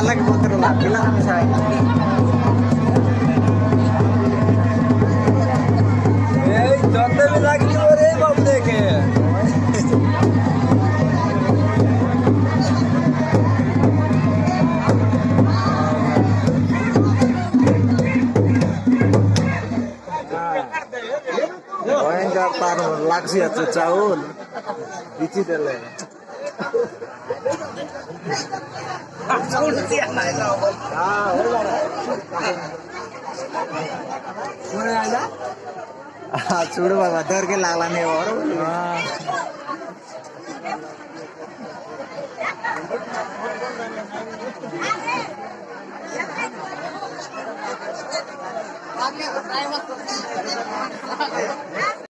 lagi motor lah, bilang sama saya. Jatra भी lagi हो रहे बाबू देखे. Yang taruh laksi atau caun, biji dele. చూడు బాబా దొరికి లాగానే ఎవరు